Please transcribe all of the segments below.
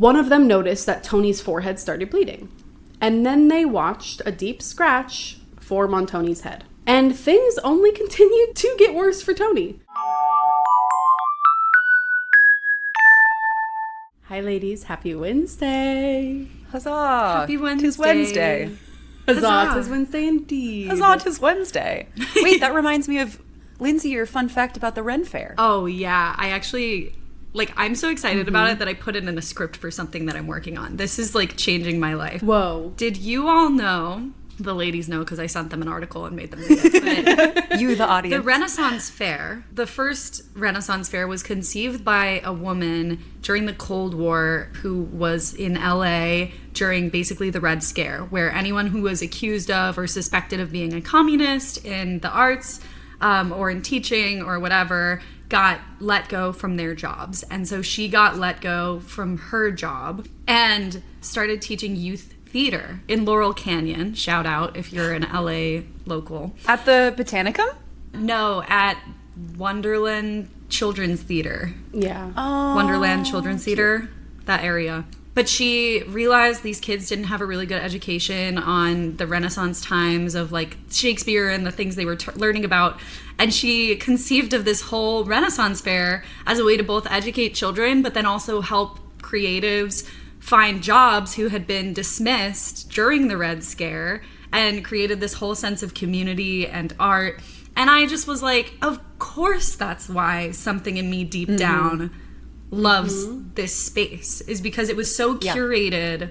one of them noticed that Tony's forehead started bleeding. And then they watched a deep scratch form on Tony's head. And things only continued to get worse for Tony. Hi, ladies. Happy Wednesday. Huzzah. Happy Wednesday. 'Tis Wednesday. Huzzah, 'tis Wednesday indeed. Huzzah, 'tis Wednesday. Wait, that reminds me of, Lindsay, your fun fact about the Ren Fair. Oh, yeah. I actually, I'm so excited about it that I put it in a script for something that I'm working on. This is, changing my life. Whoa. Did you all know, the ladies know because I sent them an article and made them read it, but You, the audience. the Renaissance Faire, the first Renaissance Fair was conceived by a woman during the Cold War who was in LA during basically the Red Scare, where anyone who was accused of or suspected of being a communist in the arts or in teaching or whatever got let go from their jobs. And so she got let go from her job and started teaching youth theater in Laurel Canyon. Shout out if you're an LA local. At the Botanicum? No, at Wonderland Children's Theater. Yeah. Wonderland Children's Theater, that area. But she realized these kids didn't have a really good education on the Renaissance times of Shakespeare and the things they were learning about. And she conceived of this whole Renaissance Fair as a way to both educate children, but then also help creatives find jobs who had been dismissed during the Red Scare, and created this whole sense of community and art. And I just was like, of course that's why something in me deep down loves this space, is because it was so curated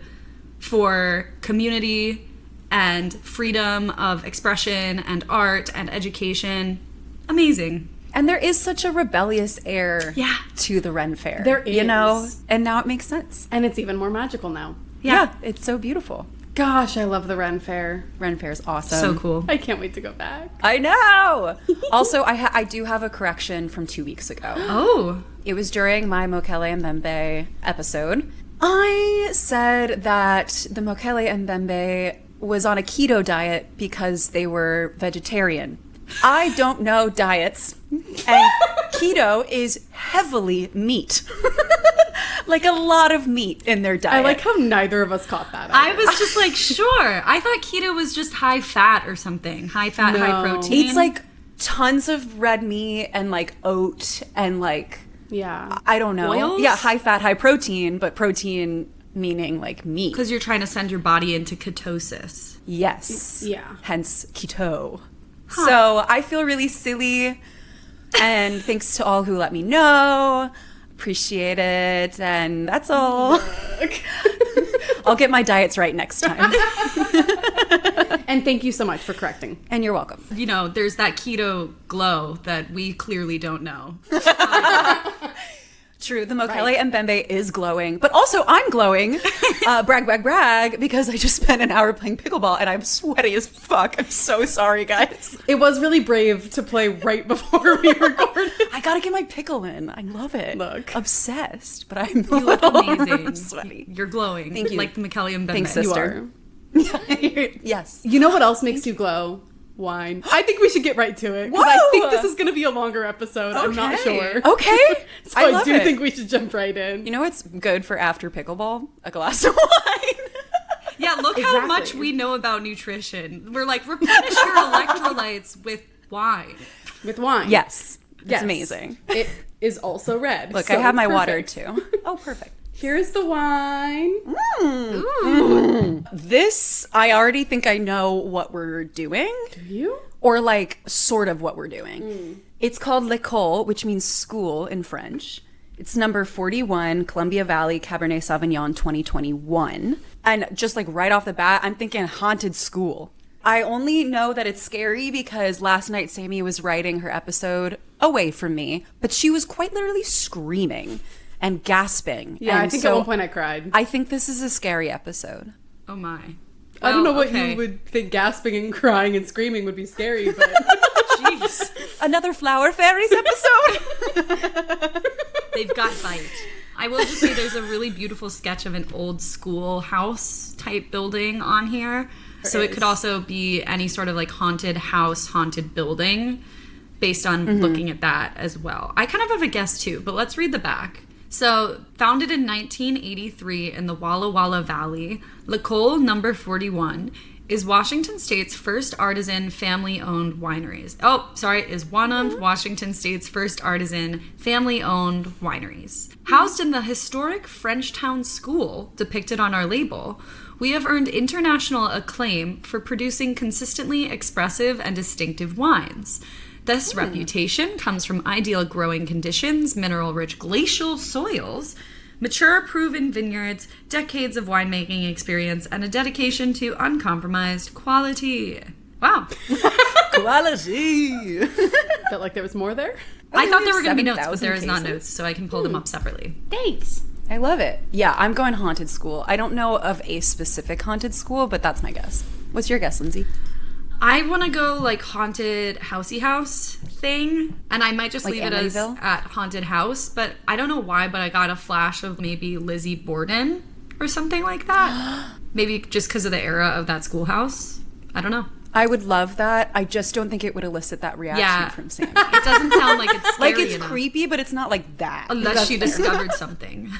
for community and freedom of expression and art and education. Amazing. And there is such a rebellious air to the Ren Fair. There is. You know? And now it makes sense. And it's even more magical now. Yeah, it's so beautiful. Gosh, I love the Ren Fair. Ren Fair is awesome. So cool. I can't wait to go back. I know! Also, I do have a correction from 2 weeks ago. Oh. It was during my Mokele and Mbembe episode. I said that the Mokele and Mbembe was on a keto diet because they were vegetarian. I don't know diets, and keto is heavily meat. A lot of meat in their diet. I like how neither of us caught that. I was just sure. I thought keto was just high fat or something. High fat, high protein. It's tons of red meat and oat and yeah. I don't know. Oils? Yeah, high fat, high protein, but protein meaning meat. Because you're trying to send your body into ketosis. Yes. Yeah. Hence keto. Huh. So I feel really silly, and thanks to all who let me know. Appreciate it, and that's all. I'll get my diets right next time. And thank you so much for correcting. And you're welcome. There's that keto glow that we clearly don't know. True, the Mokele and Mbembe is glowing, but also I'm glowing. Brag, brag, brag, because I just spent an hour playing pickleball and I'm sweaty as fuck. I'm so sorry, guys. It was really brave to play right before we recorded. I gotta get my pickle in. I love it. Look. Obsessed, but I'm You look amazing. sweaty. You're glowing. Thank you. Like the McKelly and Thanks, Bembe. sister. You are. Yes. You know what else makes you glow? Wine. I think we should get right to it, because I think this is going to be a longer episode. I'm not sure. Okay. So I do think we should jump right in. You know what's good for after pickleball? A glass of wine. Yeah, look how much we know about nutrition. We're replenish your electrolytes with wine. With wine. Yes. It's Yes. amazing. It is also red. Look, so I have it's my perfect. water too. Oh, perfect. Here's the wine. This, I already think I know what we're doing. Do you? Or sort of what we're doing. It's called L'École, which means school in French. It's number 41, Columbia Valley Cabernet Sauvignon 2021. And just right off the bat, I'm thinking haunted school. I only know that it's scary because last night Sammy was writing her episode away from me, but she was quite literally screaming and gasping. Yeah, and I think at one point I cried. I think this is a scary episode. Oh my. I don't know what okay. you would think gasping and crying and screaming would be scary, but Jeez. Another Flower Fairies episode? They've got bite. I will just say there's a really beautiful sketch of an old school house type building on here. So it could also be any sort of haunted house, haunted building based on looking at that as well. I kind of have a guess too, but let's read the back. So, founded in 1983 in the Walla Walla Valley, L'Ecole Number 41 is Washington State's first artisan family-owned wineries. Is one of Washington State's first artisan family-owned wineries. Housed in the historic Frenchtown School, depicted on our label, we have earned international acclaim for producing consistently expressive and distinctive wines. This reputation comes from ideal growing conditions, mineral-rich glacial soils, mature, proven vineyards, decades of winemaking experience, and a dedication to uncompromised quality. Wow. Quality. Felt like there was more there. I thought there were going to be notes, but 7,000 there is not cases. notes, so I can pull them up separately. Thanks. I love it. Yeah, I'm going haunted school. I don't know of a specific haunted school, but that's my guess. What's your guess, Lindsay? I want to go like haunted housey house thing, and I might just Like leave it as Amityville? at haunted house, but I don't know why, but I got a flash of maybe Lizzie Borden or something like that. Maybe just because of the era of that schoolhouse. I don't know. I would love that. I just don't think it would elicit that reaction from Sammy. It doesn't sound like it's scary Like, it's enough. creepy, but it's not like that. Unless she discovered something.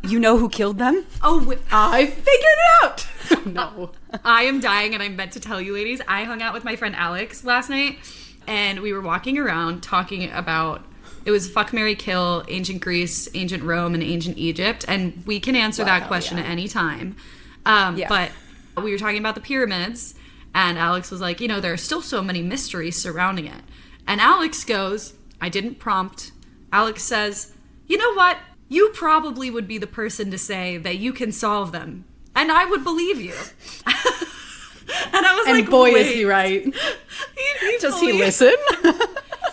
You know who killed them? I figured it out. No. I am dying, and I meant to tell you, ladies. I hung out with my friend Alex last night, and we were walking around talking about, it was Fuck, Marry, Kill, Ancient Greece, Ancient Rome, and Ancient Egypt, and we can answer that question at any time. But we were talking about the pyramids, and Alex was like, there are still so many mysteries surrounding it. And Alex goes, I didn't prompt. Alex says, you know what? You probably would be the person to say that you can solve them. And I would believe you. And I was And like, boy, wait. is he right. Does he listen?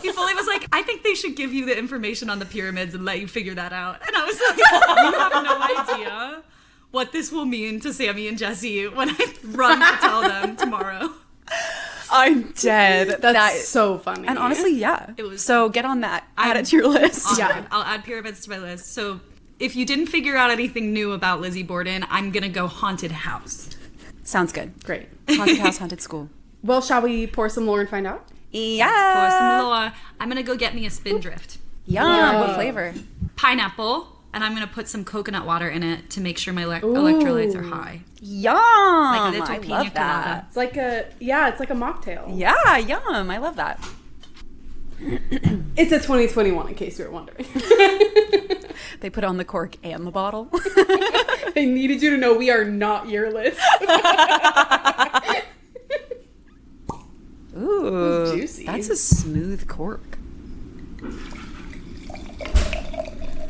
He fully was like, I think they should give you the information on the pyramids and let you figure that out. And I was like, you have no idea what this will mean to Sammy and Jesse when I run to tell them tomorrow. I'm dead. That's so funny. And honestly, yeah. It was- So get on that. Add it to your list. Honored. Yeah. I'll add pyramids to my list. So if you didn't figure out anything new about Lizzie Borden, I'm going to go haunted house. Sounds good. Great. Haunted house, haunted school. Well, shall we pour some lore and find out? Yeah. Pour some lore. I'm going to go get me a Spindrift. Yum. Yeah. What flavor? Pineapple. And I'm going to put some coconut water in it to make sure my electrolytes are high. Yum. Like a little I pina love that. colada. It's like a mocktail. Yeah, yum. I love that. It's a 2021, in case you were wondering. They put on the cork and the bottle. I needed you to know we are not yearless. Ooh, juicy. That's a smooth cork.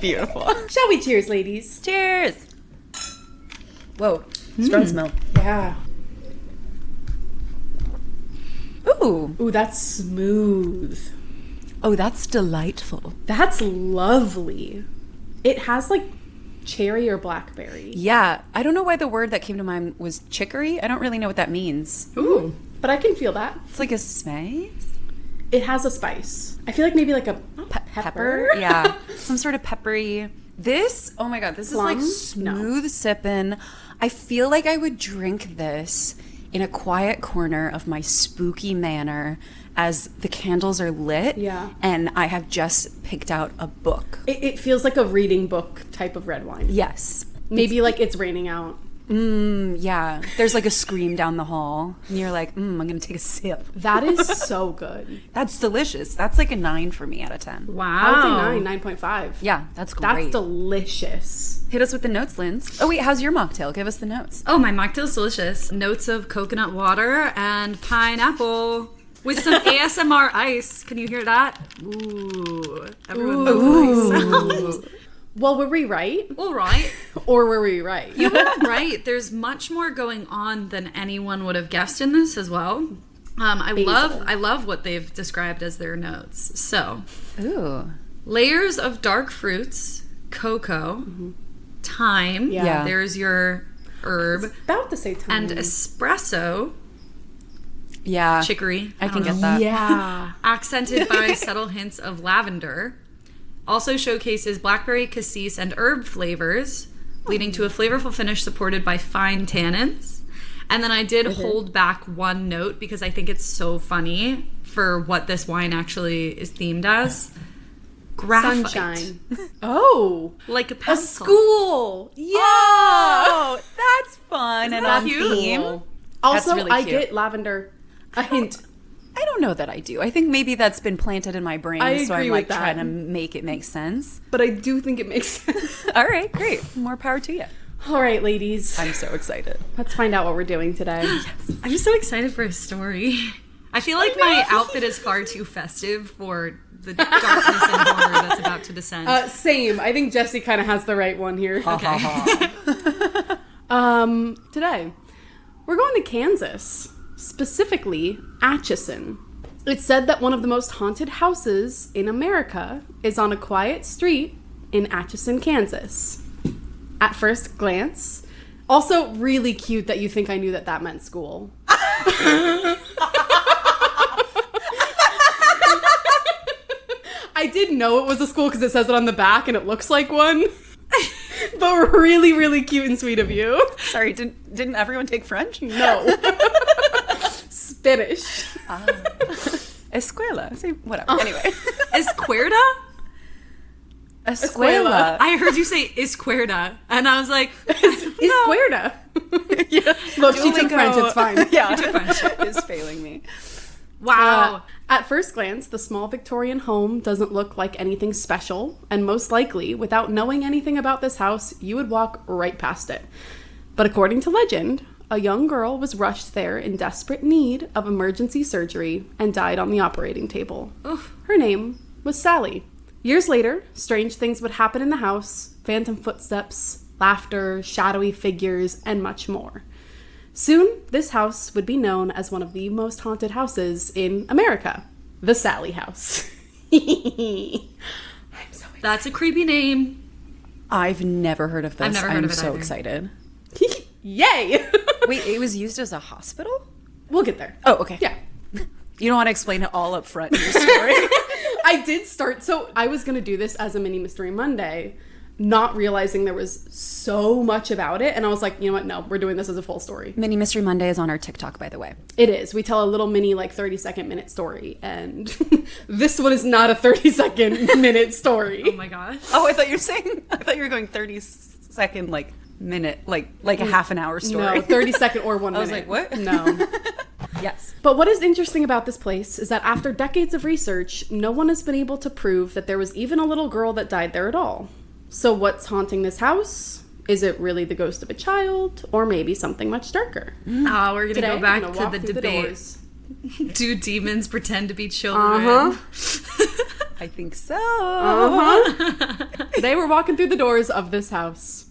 Beautiful. Shall we cheers, ladies? Cheers. Whoa, strong smell. Yeah. Ooh. Ooh, that's smooth. Oh, that's delightful. That's lovely. It has like cherry or blackberry. Yeah, I don't know why the word that came to mind was chicory. I don't really know what that means. Ooh. But I can feel that. It's like a spice? It has a spice. I feel like maybe like a pepper. Yeah, some sort of peppery. This, oh my God, this Plum? is like smooth sipping. I feel like I would drink this in a quiet corner of my spooky manor as the candles are lit. Yeah. And I have just picked out a book. It feels like a reading book type of red wine. Yes. Maybe like it's raining out. Yeah. There's like a scream down the hall. And you're like, I'm going to take a sip. That is so good. That's delicious. That's like a 9 for me out of 10. Wow. I would say 9.5. Yeah, that's great. That's delicious. Hit us with the notes, Linz. Oh, wait, how's your mocktail? Give us the notes. Oh, my mocktail's delicious. Notes of coconut water and pineapple with some ASMR ice. Can you hear that? Ooh. Everyone loves ice. Well, were we right? All right. Or were we right? You were right. There's much more going on than anyone would have guessed in this as well. I love what they've described as their notes. So, Ooh. layers of dark fruits, cocoa, thyme. Yeah. There's your herb. About to say time. And espresso, Yeah. chicory. I can don't get know. that. Yeah. Accented by subtle hints of lavender. Also showcases blackberry, cassis, and herb flavors, leading to a flavorful finish supported by fine tannins. And then I did hold back one note because I think it's so funny for what this wine actually is themed as. Graphite. Sunshine. Oh. Like a A pencil. school. Yeah. Oh, that's fun and that on cute? theme. Also, That's really I cute. get lavender. A hint. I don't know that I do. I think maybe that's been planted in my brain, I so I'm agree like with that. trying to make it make sense. But I do think it makes sense. All right, great. More power to you. All right, ladies. I'm so excited. Let's find out what we're doing today. I'm so excited for a story. I feel like my outfit is far too festive for the darkness and horror that's about to descend. Same. I think Jessie kind of has the right one here. Okay. Today, we're going to Kansas, specifically Atchison. It's said that one of the most haunted houses in America is on a quiet street in Atchison, Kansas. At first glance, also really cute that you think I knew that that meant school. I did know it was a school because it says it on the back and it looks like one. But really, really cute and sweet of you. Sorry, didn't everyone take French? No. Spanish. Escuela. Say whatever. Anyway. Escuerda? Escuela. I heard you say Escuerda, and I was like, Escuerda. Yeah. Look, she took French, it's fine. Yeah. French is failing me. wow. At first glance, the small Victorian home doesn't look like anything special, and most likely, without knowing anything about this house, you would walk right past it. But according to legend, a young girl was rushed there in desperate need of emergency surgery and died on the operating table. Oof. Her name was Sallie. Years later, strange things would happen in the house, phantom footsteps, laughter, shadowy figures, and much more. Soon, this house would be known as one of the most haunted houses in America, the Sallie House. I'm so excited. That's a creepy name. I've never heard of this. I've never heard I'm of it so either. excited. Yay! Wait, it was used as a hospital? We'll get there. Oh, okay. Yeah. You don't want to explain it all up front in your story. I did start, so I was going to do this as a mini Mystery Monday, not realizing there was so much about it. And I was like, you know what? No, we're doing this as a full story. Mini Mystery Monday is on our TikTok, by the way. It is. We tell a little mini, like 30-second minute story. And this one is not a 30-second minute story. Oh my gosh. Oh, I thought you were going 30-second, like, minute, like a half an hour story. No, 30-second or 1 minute. I was like, what? No. Yes. But what is interesting about this place is that after decades of research, no one has been able to prove that there was even a little girl that died there at all. So what's haunting this house? Is it really the ghost of a child, or maybe something much darker? Oh, we're Today, gonna go back I'm gonna walk to the through debate. doors. Do demons pretend to be children? I think so. Today we're walking through the doors of this house.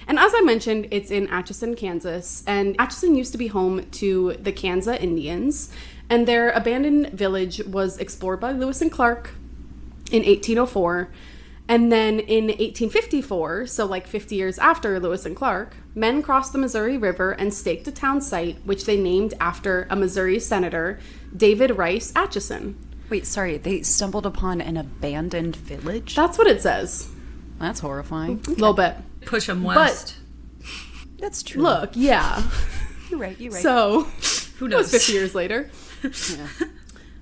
And as I mentioned, it's in Atchison, Kansas. And Atchison used to be home to the Kansas Indians. And their abandoned village was explored by Lewis and Clark in 1804. And then in 1854, so like 50 years after Lewis and Clark, men crossed the Missouri River and staked a town site, which they named after a Missouri senator, David Rice Atchison. Wait, sorry. They stumbled upon an abandoned village? That's what it says. That's horrifying. A little bit. Push them west. That's true. Look, yeah. You're right. So, Who it was knows? 50 years later.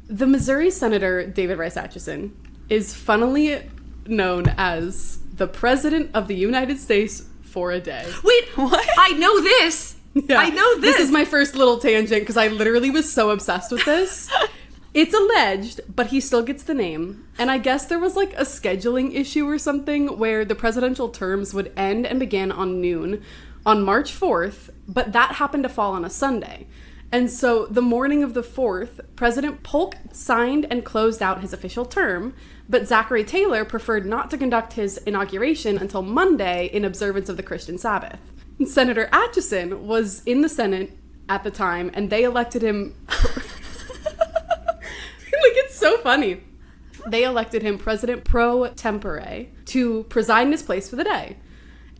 The Missouri Senator, David Rice Atchison, is funnily known as the President of the United States for a day. Wait, what? I know this. Yeah. I know this. This is my first little tangent because I literally was so obsessed with this. It's alleged, but he still gets the name. And I guess there was like a scheduling issue or something where the presidential terms would end and begin on noon on March 4th, but that happened to fall on a Sunday. And so the morning of the 4th, President Polk signed and closed out his official term, but Zachary Taylor preferred not to conduct his inauguration until Monday in observance of the Christian Sabbath. Senator Atchison was in the Senate at the time, and they elected him... It's so funny. They elected him president pro tempore to preside in his place for the day.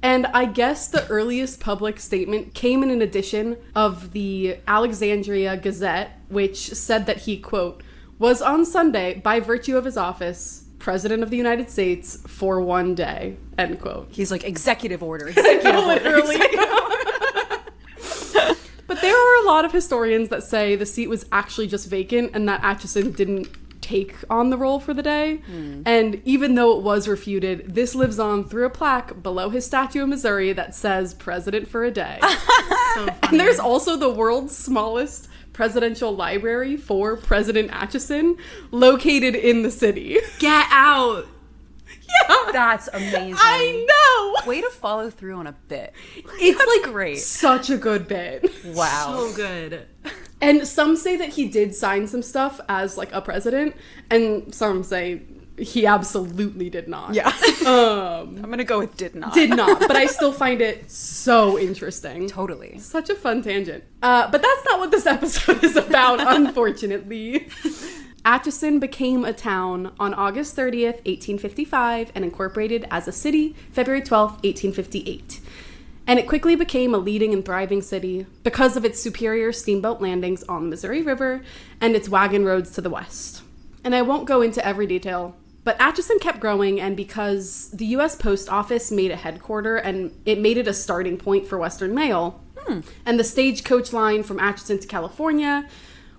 And I guess the earliest public statement came in an edition of the Alexandria Gazette, which said that he, quote, was on Sunday, by virtue of his office, President of the United States for one day, end quote. He's like, executive order. Literally. But there are a lot of historians that say the seat was actually just vacant and that Atchison didn't take on the role for the day. And even though it was refuted, this lives on through a plaque below his statue in Missouri that says "President for a Day." So funny. And there's also the world's smallest presidential library for President Atchison, located in the city. Get out. Yeah, That's amazing. I know. Way to follow through on a bit. It's That's like great. such a good bit. Wow. So good. And some say that he did sign some stuff as like a president, and some say he absolutely did not. Yeah. I'm gonna go with did not. Did not, but I still find it so interesting. Totally. Such a fun tangent. But that's not what this episode is about, unfortunately. Atchison became a town on August 30th, 1855, and incorporated as a city February 12th, 1858. And it quickly became a leading and thriving city because of its superior steamboat landings on the Missouri River and its wagon roads to the west. And I won't go into every detail, but Atchison kept growing, and because the U.S. Post Office made a headquarter and it made it a starting point for Western mail, and the stagecoach line from Atchison to California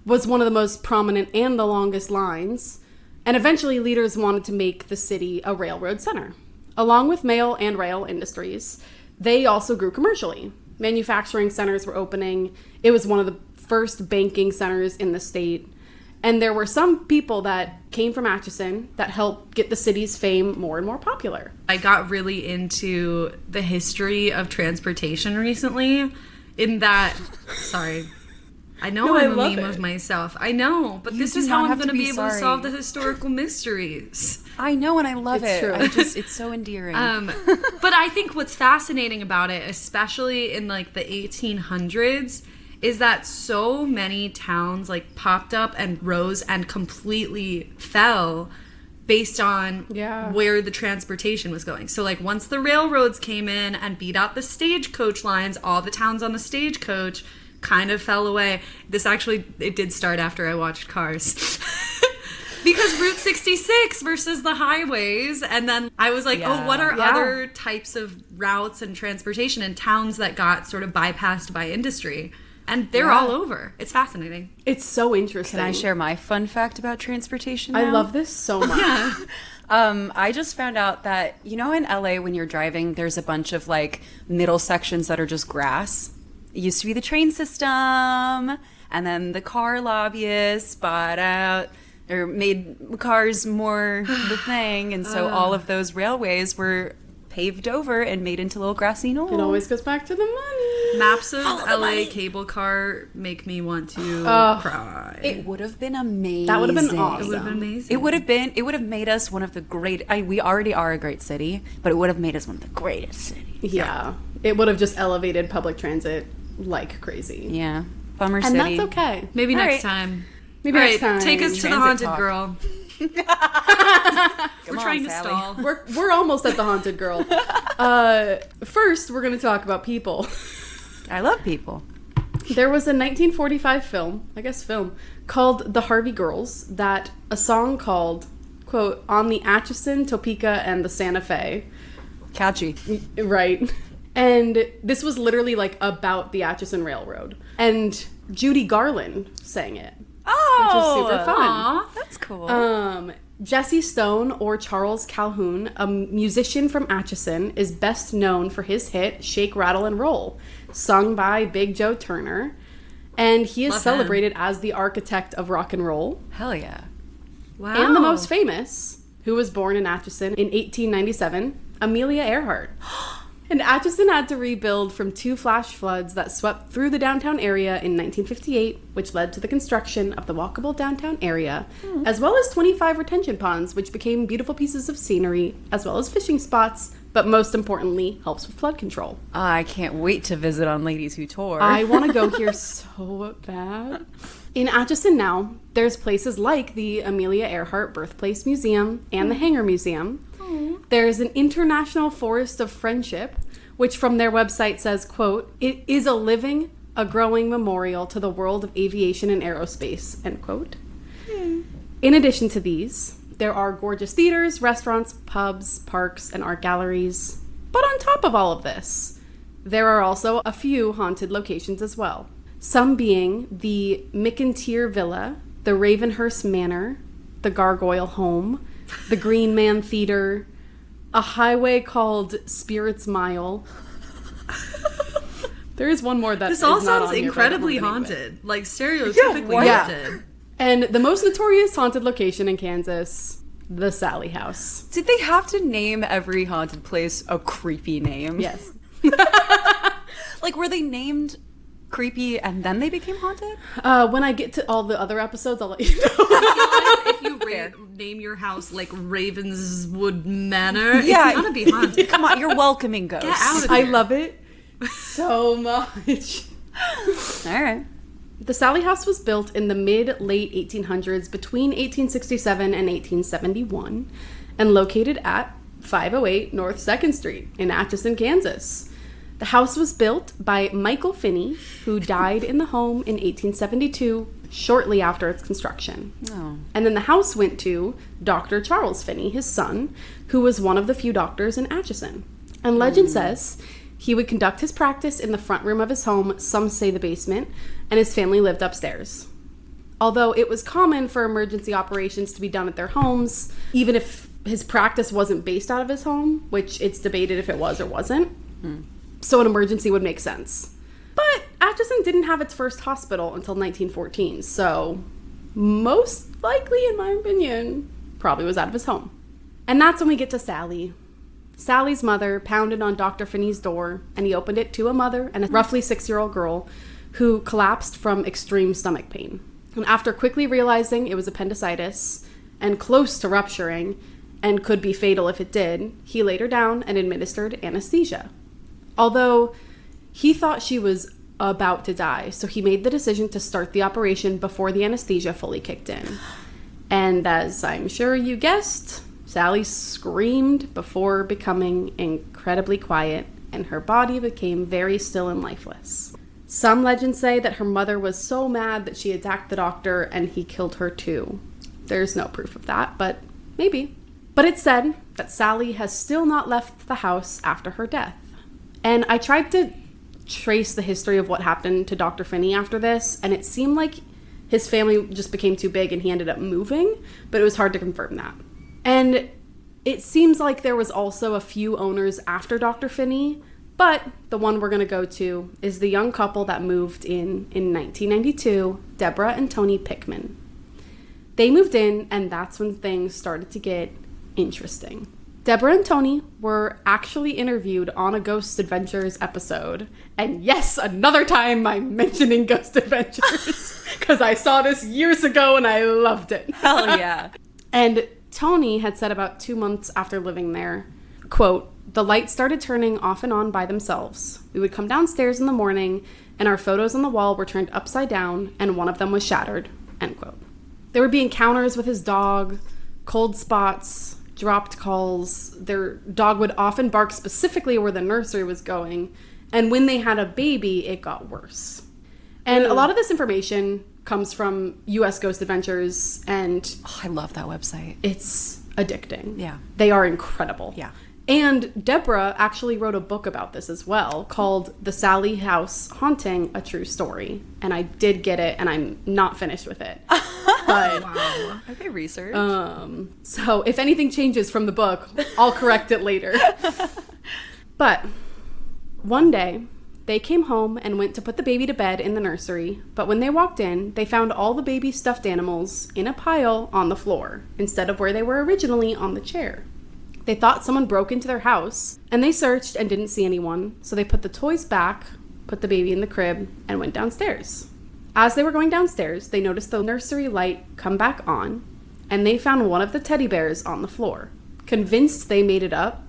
was one of the most prominent and the longest lines, and eventually leaders wanted to make the city a railroad center. Along with mail and rail industries, they also grew commercially. Manufacturing centers were opening. It was one of the first banking centers in the state. And there were some people that came from Atchison that helped get the city's fame more and more popular. I got really into the history of transportation recently in that, sorry, I know No, I I'm a love meme it. of myself. I know, but You this do is not how I'm have going to to be be able to sorry. solve the historical mysteries. I know, and I love It's it. true. It's so endearing. But I think what's fascinating about it, especially in like the 1800s, is that so many towns like popped up and rose and completely fell based on where the transportation was going. So like once the railroads came in and beat out the stagecoach lines, all the towns on the stagecoach kind of fell away. This actually, it did start after I watched Cars. Because Route 66 versus the highways. And then I was like, oh, what are other types of routes and transportation in towns that got sort of bypassed by industry? And they're all over. It's fascinating. It's so interesting. Can I share my fun fact about transportation now? I love this so much. I just found out that, you know, in LA when you're driving, there's a bunch of like middle sections that are just grass. It used to be the train system, and then the car lobbyists bought out or made cars more the thing, and so all of those railways were paved over and made into little grassy knolls. It always goes back to the money. Maps of LA cable car make me want to cry. It would have been amazing. That would have been awesome. It would have been amazing. It would have made us one of the great. We already are a great city, but it would have made us one of the greatest cities. Yeah. It would have just elevated public transit like crazy. Yeah, bummer And city. that's okay. Maybe All next right. time. Maybe All next time. Take us to the Transit haunted talk. girl. We're on, trying to Sally. stall. We're almost at the haunted girl. First, we're going to talk about people. I love people. There was a 1945 film, called The Harvey Girls, that a song called, quote, "On the Atchison, Topeka, and the Santa Fe." Catchy. Right. And this was literally like about the Atchison Railroad. And Judy Garland sang it. Oh, Which is super fun. Aw. That's cool. Jesse Stone, or Charles Calhoun, a musician from Atchison, is best known for his hit Shake, Rattle, and Roll, sung by Big Joe Turner. And he is Love celebrated as the architect of rock and roll. Hell yeah. Wow. And the most famous, who was born in Atchison in 1897, Amelia Earhart. And Atchison had to rebuild from 2 flash floods that swept through the downtown area in 1958, which led to the construction of the walkable downtown area, as well as 25 retention ponds, which became beautiful pieces of scenery, as well as fishing spots, but most importantly, helps with flood control. I can't wait to visit on Ladies Who Tour. I want to go here so bad. In Atchison now, there's places like the Amelia Earhart Birthplace Museum and the Hanger Museum. There's an International Forest of Friendship, which from their website says, quote, "It is a living, a growing memorial to the world of aviation and aerospace," end quote. In addition to these, there are gorgeous theaters, restaurants, pubs, parks, and art galleries. But on top of all of this, there are also a few haunted locations as well. Some being the McIntyre Villa, the Ravenhurst Manor, the Gargoyle Home, the Green Man Theater, a highway called Spirits Mile. There is one more that This is all not sounds on here, incredibly but I don't know the name of it. haunted. Like, stereotypically Yeah. haunted. And the most notorious haunted location in Kansas, the Sallie House. Did they have to name every haunted place a creepy name? Yes. Like, were they named creepy and then they became haunted? When I get to all the other episodes, I'll let you know. I feel like if you name your house like Ravenswood Manor, Yeah. it's gonna be haunted. Come on, you're welcoming ghosts. Get out of I here. love it so much. All right. The Sallie House was built in the mid-late 1800s between 1867 and 1871 and located at 508 North 2nd Street in Atchison, Kansas. The house was built by Michael Finney, who died in the home in 1872, shortly after its construction. Oh. And then the house went to Dr. Charles Finney, his son, who was one of the few doctors in Atchison. And legend says he would conduct his practice in the front room of his home, some say the basement, and his family lived upstairs. Although it was common for emergency operations to be done at their homes, even if his practice wasn't based out of his home, which it's debated if it was or wasn't. So an emergency would make sense. But Atchison didn't have its first hospital until 1914, so most likely, in my opinion, probably was out of his home. And that's when we get to Sallie. Sallie's mother pounded on Dr. Finney's door, and he opened it to a mother and a roughly 6-year-old girl who collapsed from extreme stomach pain. And after quickly realizing it was appendicitis and close to rupturing and could be fatal if it did, he laid her down and administered anesthesia. Although he thought she was about to die, so he made the decision to start the operation before the anesthesia fully kicked in. And as I'm sure you guessed, Sallie screamed before becoming incredibly quiet, and her body became very still and lifeless. Some legends say that her mother was so mad that she attacked the doctor and he killed her too. There's no proof of that, but maybe. But it's said that Sallie has still not left the house after her death. And I tried to trace the history of what happened to Dr. Finney after this, and it seemed like his family just became too big and he ended up moving, but it was hard to confirm that. And it seems like there was also a few owners after Dr. Finney, but the one we're going to go to is the young couple that moved in 1992, Deborah and Tony Pickman. They moved in, and that's when things started to get interesting. Deborah and Tony were actually interviewed on a Ghost Adventures episode. And yes, another time I'm mentioning Ghost Adventures because I saw this years ago and I loved it. Hell yeah. And Tony had said about 2 months after living there, quote, "The lights started turning off and on by themselves. We would come downstairs in the morning and our photos on the wall were turned upside down and one of them was shattered," end quote. There would be encounters with his dog, cold spots, dropped calls. Their dog would often bark specifically where the nursery was going. And when they had a baby, it got worse. And a lot of this information comes from US Ghost Adventures, and Oh, I love that website. it's addicting. Yeah. They are incredible. Yeah. And Deborah actually wrote a book about this as well called The Sallie House Haunting, A True Story. And I did get it, and I'm not finished with it. But Wow. Okay, research. so if anything changes from the book, I'll correct it later. But one day, they came home and went to put the baby to bed in the nursery, but when they walked in, they found all the baby stuffed animals in a pile on the floor, instead of where they were originally on the chair. They thought someone broke into their house, and they searched and didn't see anyone, so they put the toys back, put the baby in the crib, and went downstairs. As they were going downstairs, they noticed the nursery light come back on, and they found one of the teddy bears on the floor. Convinced they made it up,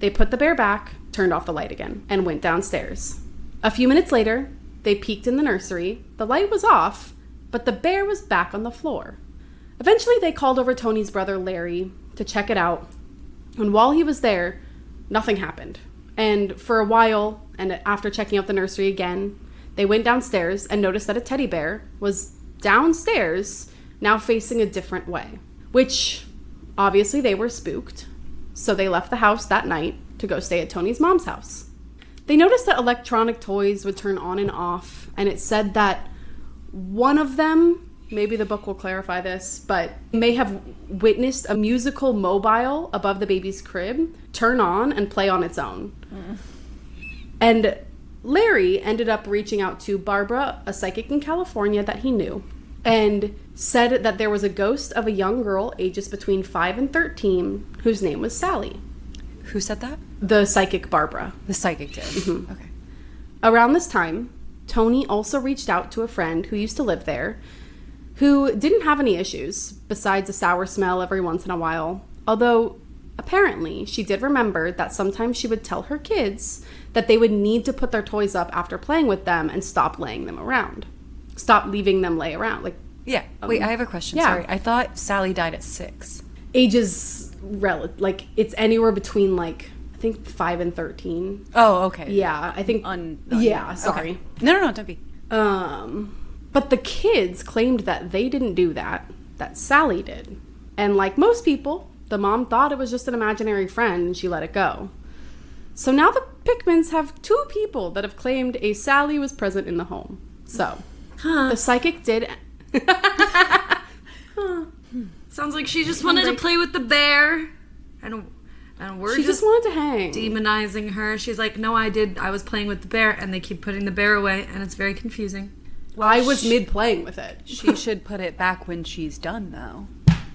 they put the bear back, turned off the light again, and went downstairs. A few minutes later, they peeked in the nursery. The light was off, but the bear was back on the floor. Eventually, they called over Tony's brother, Larry, to check it out. And while he was there, nothing happened. And for a while, and after checking out the nursery again, they went downstairs and noticed that a teddy bear was downstairs, now facing a different way. Which, obviously, they were spooked. So they left the house that night to go stay at Tony's mom's house. They noticed that electronic toys would turn on and off, and it said that one of them maybe the book will clarify this, but may have witnessed a musical mobile above the baby's crib turn on and play on its own. And Larry ended up reaching out to Barbara, a psychic in California that he knew, and said that there was a ghost of a young girl ages between 5 and 13 whose name was Sallie. Who said that? The psychic Barbara. The psychic did. Mm-hmm. Okay. Around this time, Tony also reached out to a friend who used to live there who didn't have any issues besides a sour smell every once in a while, although apparently she did remember that sometimes she would tell her kids that they would need to put their toys up after playing with them and stop laying them around. Stop leaving them lay around. Like, Yeah. Wait, I have a question. yeah. Sorry. I thought Sallie died at 6. ages, like, it's anywhere between, like, I think 5 and 13. Oh, okay. Yeah, I think... yeah, sorry. Okay. No, don't be. But the kids claimed that they didn't do that Sallie did. And like most people, the mom thought it was just an imaginary friend and she let it go. So now the Pickmans have 2 people that have claimed a Sallie was present in the home. So, the psychic did... Sounds like she just wanted to play with the bear. And we're She just wanted to hang. demonizing her. She's like, no, I was playing with the bear, and they keep putting the bear away, and it's very confusing. Well, I was mid-playing with it. She should put it back when she's done, though.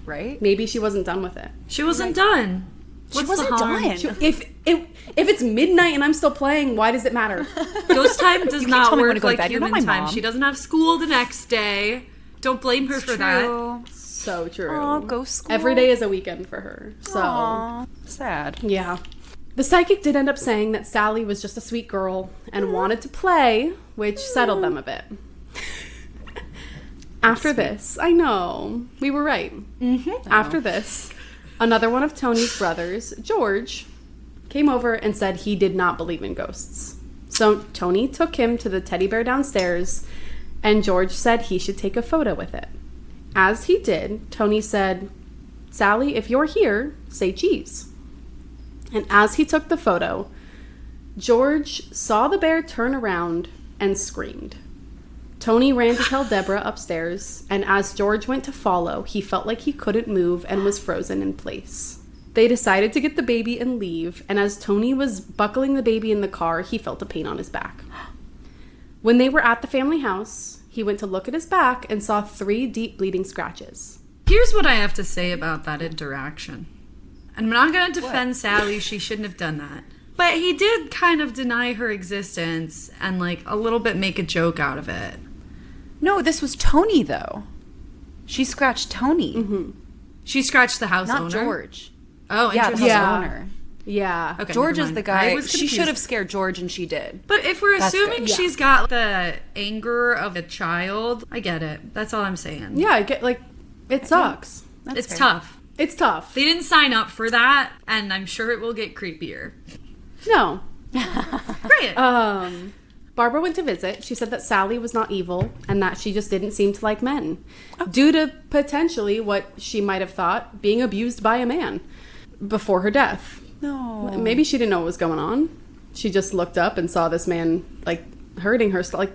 Right? Maybe she wasn't done with it. She wasn't done. She wasn't done. If it's midnight and I'm still playing, why does it matter? Ghost time does not tell me when to work go to like bed. You're not human my time. mom. She doesn't have school the next day. Don't blame her for that. So true. Aw, ghost school. Every day is a weekend for her. So, Aw, sad. yeah. The psychic did end up saying that Sallie was just a sweet girl and wanted to play, which settled them a bit. After this, I know, we were right. After this, another one of Tony's brothers, George, came over and said he did not believe in ghosts. So Tony took him to the teddy bear downstairs, and George said he should take a photo with it. As he did, Tony said, "Sallie, if you're here, say cheese." And as he took the photo, George saw the bear turn around and screamed. Tony ran to tell Deborah upstairs, and as George went to follow, he felt like he couldn't move and was frozen in place. They decided to get the baby and leave, and as Tony was buckling the baby in the car, he felt a pain on his back. When they were at the family house, he went to look at his back and saw 3 deep bleeding scratches. Here's what I have to say about that interaction. I'm not going to defend Sallie. She shouldn't have done that. But he did kind of deny her existence and, like, a little bit make a joke out of it. No, this was Tony, though. She scratched Tony. Mm-hmm. She scratched the house owner? Not George. Oh, Yeah, the interesting. house owner. Yeah. Okay, George never is mind. the guy. I was She confused. should have scared George, and she did. But if we're That's assuming good. she's got the anger of a child, I get it. That's all I'm saying. Yeah, I get, like, it sucks. It's fair. tough. It's tough. They didn't sign up for that, and I'm sure it will get creepier. No. Great. Barbara went to visit. She said that Sallie was not evil and that she just didn't seem to like men. Due to potentially what she might have thought being abused by a man before her death. No. Maybe she didn't know what was going on. She just looked up and saw this man, like, hurting her. Like,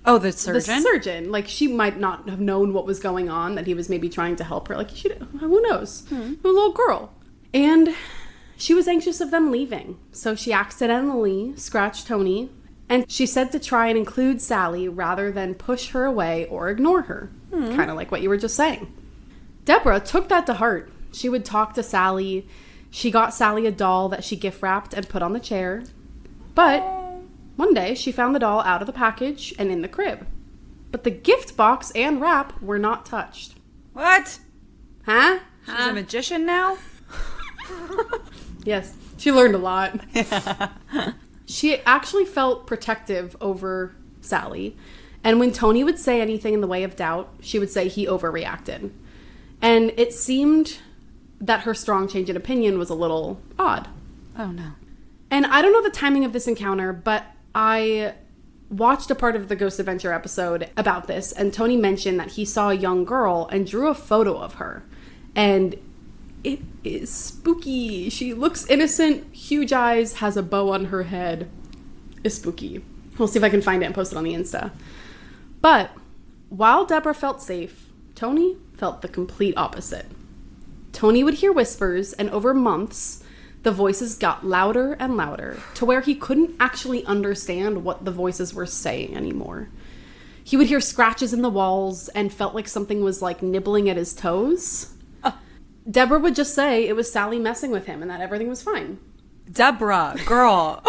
Oh, the surgeon? the surgeon. Like, she might not have known what was going on, that he was maybe trying to help her. Like, who knows? A little girl. And she was anxious of them leaving. So she accidentally scratched Tony. And she said to try and include Sallie rather than push her away or ignore her. Kind of like what you were just saying. Deborah took that to heart. She would talk to Sallie. She got Sallie a doll that she gift wrapped and put on the chair. But one day she found the doll out of the package and in the crib. But the gift box and wrap were not touched. What? Huh? She's a magician now? Yes. She learned a lot. She actually felt protective over Sallie. And when Tony would say anything in the way of doubt, she would say he overreacted. And it seemed that her strong change in opinion was a little odd. Oh, no. And I don't know the timing of this encounter, but I watched a part of the Ghost Adventure episode about this, and Tony mentioned that he saw a young girl and drew a photo of her. And it is spooky. She looks innocent, huge eyes, has a bow on her head. It's spooky. We'll see if I can find it and post it on the Insta. But while Deborah felt safe, Tony felt the complete opposite. Tony would hear whispers, and over months, the voices got louder and louder to where he couldn't actually understand what the voices were saying anymore. He would hear scratches in the walls and felt like something was like nibbling at his toes. Deborah would just say it was Sallie messing with him and that everything was fine. Deborah, girl.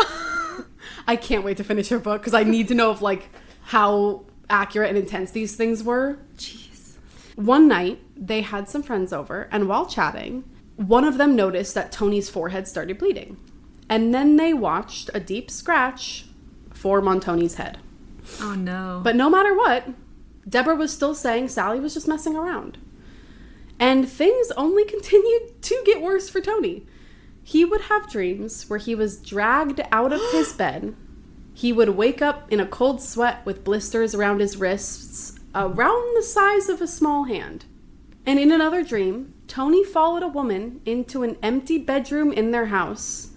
I can't wait to finish her book because I need to know of like how accurate and intense these things were. Jeez. One night, they had some friends over, and while chatting, one of them noticed that Tony's forehead started bleeding. And then they watched a deep scratch form on Tony's head. Oh, no. But no matter what, Deborah was still saying Sallie was just messing around. And things only continued to get worse for Tony. He would have dreams where he was dragged out of his bed. He would wake up in a cold sweat with blisters around his wrists, around the size of a small hand. And in another dream, Tony followed a woman into an empty bedroom in their house.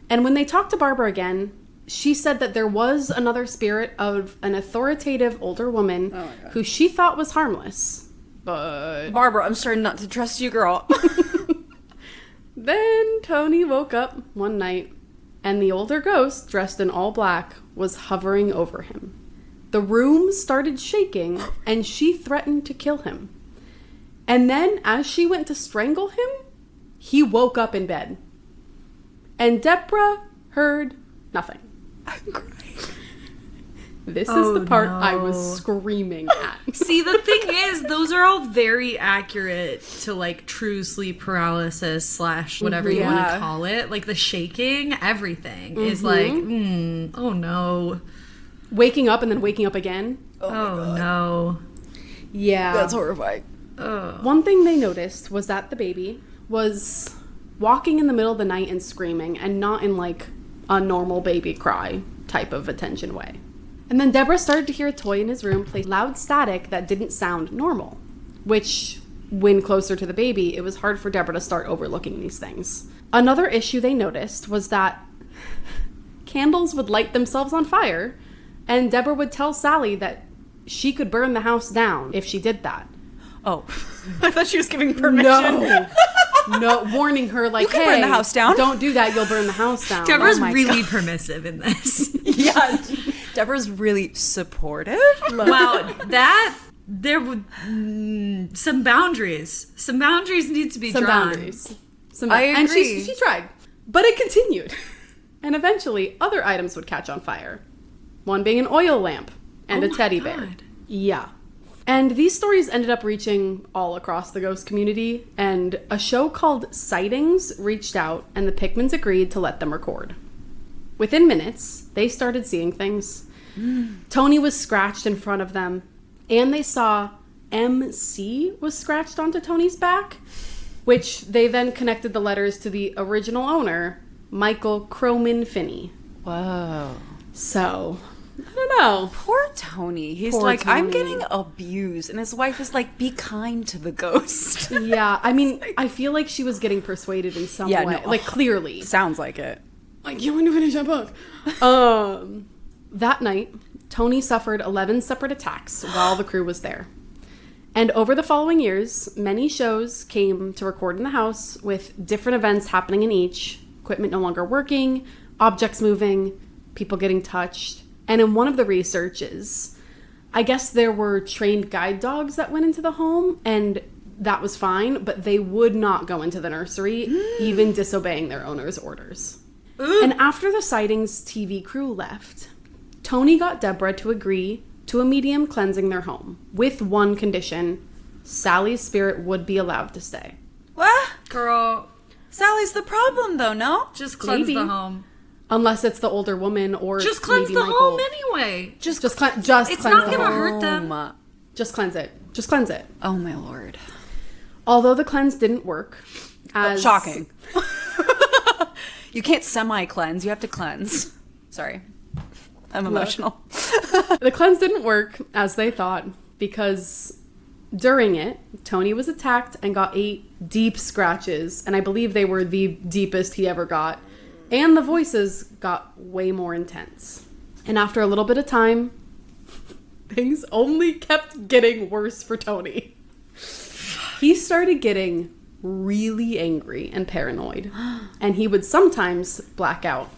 And when they talked to Barbara again, she said that there was another spirit of an authoritative older woman who she thought was harmless. But Barbara, I'm starting not to trust you, girl. then Tony woke up one night, and the older ghost, dressed in all black, was hovering over him. The room started shaking, and she threatened to kill him. And then, as she went to strangle him, he woke up in bed. And Deborah heard nothing. I'm crying. This is the part I was screaming at. See, the thing is, those are all very accurate to, like, true sleep paralysis / whatever you want to call it. Like, the shaking, everything is like, oh no. Waking up and then waking up again. Oh no. Yeah. That's horrifying. One thing they noticed was that the baby was walking in the middle of the night and screaming, and not in, like, a normal baby cry type of attention way. And then Deborah started to hear a toy in his room play loud static that didn't sound normal, which, when closer to the baby, it was hard for Deborah to start overlooking these things. Another issue they noticed was that candles would light themselves on fire, and Deborah would tell Sallie that she could burn the house down if she did that. Oh, I thought she was giving permission. No, warning her like, you can hey, burn the house down. Don't do that, you'll burn the house down. Deborah's really permissive in this. Yeah. Deborah's really supportive. Wow, there would some boundaries. Some boundaries need to be drawn. Boundaries. I agree. And she tried, but it continued. And eventually, other items would catch on fire. One being an oil lamp and a teddy bear. Yeah. And these stories ended up reaching all across the ghost community, and a show called Sightings reached out, and the Pickmans agreed to let them record. Within minutes, they started seeing things. Tony was scratched in front of them, and they saw MC was scratched onto Tony's back, which they then connected the letters to the original owner, Michael Croman Finney. Whoa. So, I don't know. Poor Tony. He's like, Tony. I'm getting abused. And his wife is like, be kind to the ghost. Yeah, I mean, I feel like she was getting persuaded in some way. No, like, clearly. Sounds like it. Like, you want to finish that book? That night, Tony suffered 11 separate attacks while the crew was there. And over the following years, many shows came to record in the house with different events happening in each. Equipment no longer working, objects moving, people getting touched. And in one of the researches, I guess there were trained guide dogs that went into the home, and that was fine, but they would not go into the nursery, even disobeying their owner's orders. And after the sightings TV crew left, Tony got Deborah to agree to a medium cleansing their home, with one condition: Sallie's spirit would be allowed to stay. What? Girl. Sallie's the problem, though, no? Just cleanse the home. Unless it's the older woman, or just cleanse the home anyway. Just cleanse it's not gonna hurt them. Just cleanse it. Just cleanse it. Oh my lord. Although the cleanse didn't work, shocking. You can't semi-cleanse. You have to cleanse. Sorry, I'm emotional. The cleanse didn't work as they thought, because during it, Tony was attacked and got 8 deep scratches, and I believe they were the deepest he ever got. And the voices got way more intense. And after a little bit of time, things only kept getting worse for Tony. He started getting really angry and paranoid, and he would sometimes black out.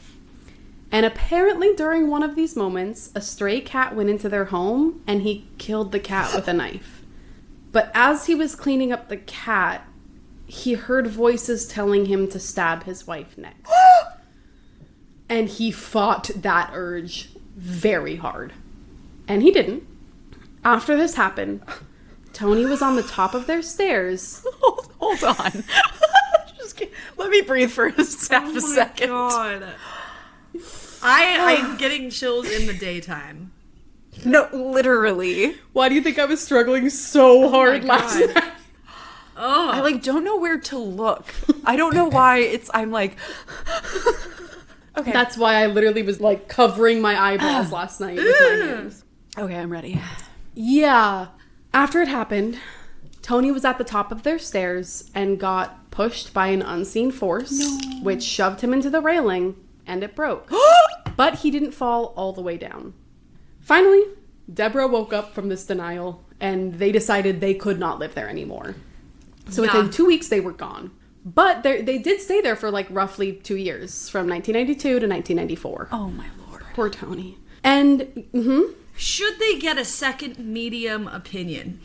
And apparently during one of these moments, a stray cat went into their home and he killed the cat with a knife. But as he was cleaning up the cat, he heard voices telling him to stab his wife next. And he fought that urge very hard. And he didn't. After this happened, Tony was on the top of their stairs. Hold on. Let me breathe for half a second. God. I'm getting chills in the daytime. No, literally. Why do you think I was struggling so hard last night? Oh. I don't know where to look. I don't know why I'm like... Okay. That's why I literally was covering my eyeballs last night with my hands. Okay, I'm ready. Yeah. After it happened, Tony was at the top of their stairs and got pushed by an unseen force, which shoved him into the railing, and it broke. But he didn't fall all the way down. Finally, Deborah woke up from this denial, and they decided they could not live there anymore. So within 2 weeks, they were gone. But they did stay there for roughly 2 years, from 1992 to 1994. Oh, my Lord. Poor Tony. And, Should they get a second medium opinion?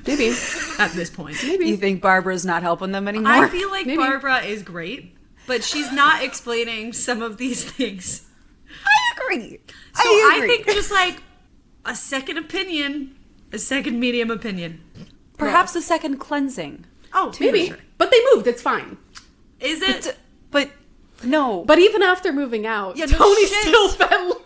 Maybe. At this point. Maybe. You think Barbara's not helping them anymore? I feel like Barbara is great, but she's not explaining some of these things. I agree. So I think just a second opinion, a second medium opinion. Perhaps a second cleansing. Oh, Maybe. Sure. But they moved. It's fine. Is it? But no. But even after moving out, Yeah, no Tony shit. still felt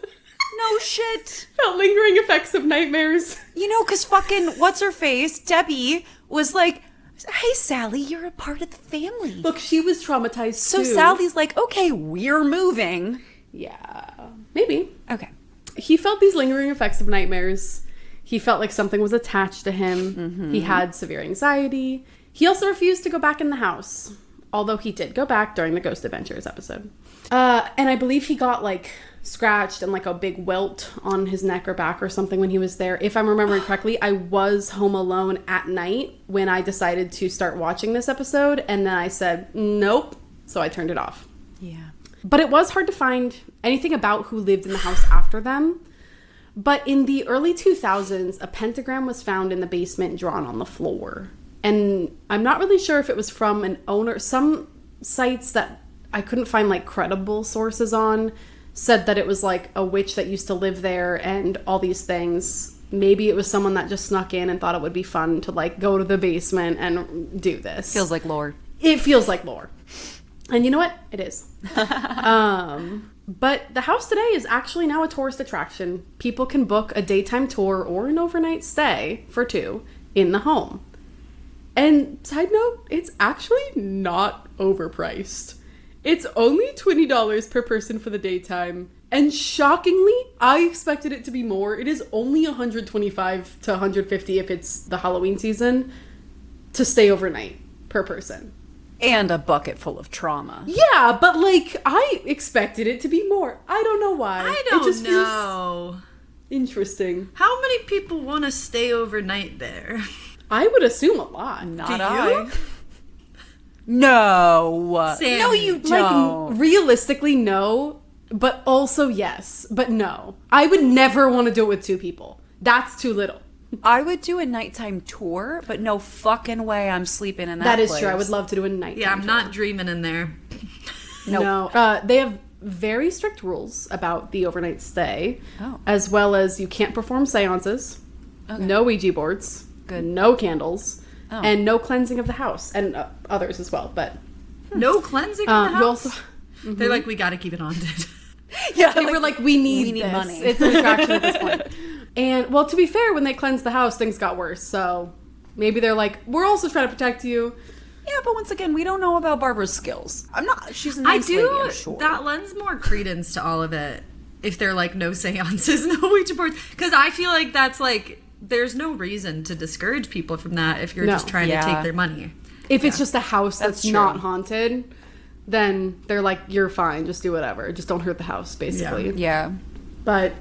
lingering effects of nightmares. Because fucking what's-her-face, Debbie, was like, hey, Sally, you're a part of the family. Look, she was traumatized So too. Sally's like, okay, we're moving. Yeah. Maybe. Okay. He felt these lingering effects of nightmares. He felt like something was attached to him. Mm-hmm. He had severe anxiety. He also refused to go back in the house, although he did go back during the Ghost Adventures episode. And I believe he got scratched and a big welt on his neck or back or something when he was there. If I'm remembering correctly, I was home alone at night when I decided to start watching this episode, and then I said, nope, so I turned it off. Yeah. But it was hard to find anything about who lived in the house after them. But in the early 2000s, a pentagram was found in the basement drawn on the floor. And I'm not really sure if it was from an owner. Some sites that I couldn't find credible sources on said that it was a witch that used to live there and all these things. Maybe it was someone that just snuck in and thought it would be fun to go to the basement and do this. Feels like lore. It feels like lore. And you know what? It is. But the house today is actually now a tourist attraction. People can book a daytime tour or an overnight stay for 2 in the home. And side note, it's actually not overpriced. It's only $20 per person for the daytime. And shockingly, I expected it to be more. It is only $125 to $150 if it's the Halloween season to stay overnight per person. And a bucket full of trauma. Yeah, but I expected it to be more. I don't know why. I don't it just know. Feels interesting. How many people want to stay overnight there? I would assume a lot. Not Do I. you? No. Sammy. No, you don't. Realistically, no. But also, yes. But no. I would never want to do it with 2 people. That's too little. I would do a nighttime tour, but no fucking way I'm sleeping in that That is place. true. I would love to do a nighttime Yeah, I'm tour. not dreaming in there. No. They have very strict rules about the overnight stay. Oh. As well as you can't perform seances. Okay. No Ouija boards. Good. No candles. Oh. And no cleansing of the house. And others as well. But No cleansing in the you house? also... They're like, we gotta keep it haunted. Yeah, They were like, we need this. money. It's an attraction at this point. And, well, to be fair, when they cleansed the house, things got worse. So maybe they're like, we're also trying to protect you. Yeah, but once again, we don't know about Barbara's skills. I'm not. She's a nice lady, I'm sure. That lends more credence to all of it. If they're like, no seances, no Ouija boards. Because I feel like that's there's no reason to discourage people from that if you're No. just trying to take their money. If it's just a house that's true. not haunted, then they're like, you're fine. Just do whatever. Just don't hurt the house, basically. Yeah. But,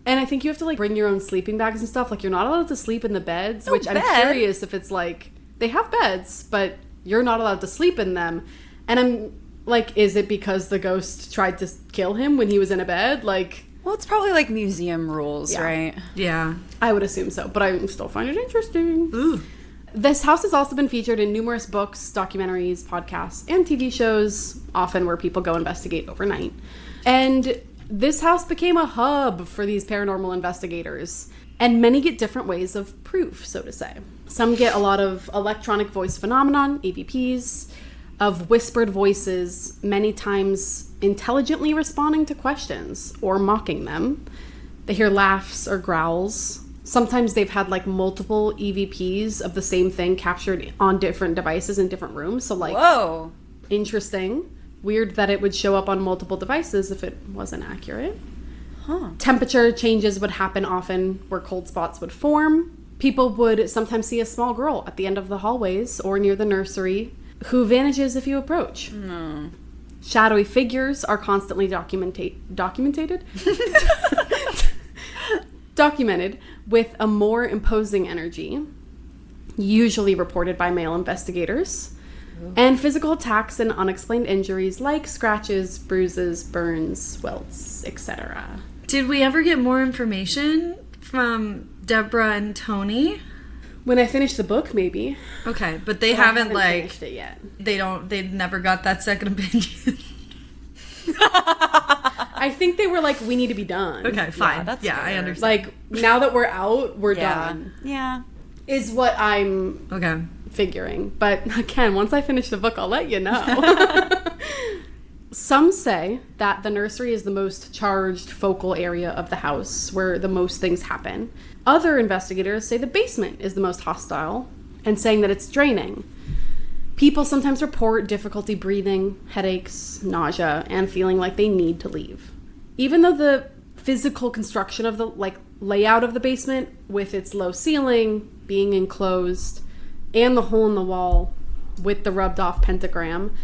And I think you have to, like, bring your own sleeping bags and stuff. Like, you're not allowed to sleep in the beds, No which bed. I'm curious if it's, like, they have beds, but you're not allowed to sleep in them. And I'm, like, is it because the ghost tried to kill him when he was in a bed? Like... Well, it's probably, like, museum rules, Yeah. right? Yeah. I would assume so, but I still find it interesting. Ooh. This house has also been featured in numerous books, documentaries, podcasts, and TV shows, often where people go investigate overnight. And this house became a hub for these paranormal investigators, and many get different ways of proof, so to say. Some get a lot of electronic voice phenomenon, EVPs, of whispered voices, many times intelligently responding to questions or mocking them. They hear laughs or growls. Sometimes they've had, like, multiple EVPs of the same thing captured on different devices in different rooms. So, like, Whoa. interesting. Weird that it would show up on multiple devices if it wasn't accurate. Huh. Temperature changes would happen often where cold spots would form. People would sometimes see a small girl at the end of the hallways or near the nursery who vanishes if you approach. No. Shadowy figures are constantly documented with a more imposing energy, usually reported by male investigators, and physical attacks and unexplained injuries like scratches, bruises, burns, welts, etc. Did we ever get more information from Deborah and Tony? When I finish the book, maybe. Okay, but they But I haven't, like, finished it yet. they never got that second opinion. I think they were like, we need to be done. Okay, fine. that's Yeah, I fair. understand. Like, now that we're out, we're Yeah. done. Yeah. Is what I'm Okay. figuring. But again, once I finish the book, I'll let you know. Some say that the nursery is the most charged focal area of the house, where the most things happen. Other investigators say the basement is the most hostile, and saying that it's draining. People sometimes report difficulty breathing, headaches, nausea, and feeling like they need to leave. Even though the physical construction of the, like, layout of the basement, with its low ceiling, being enclosed, and the hole in the wall with the rubbed off pentagram,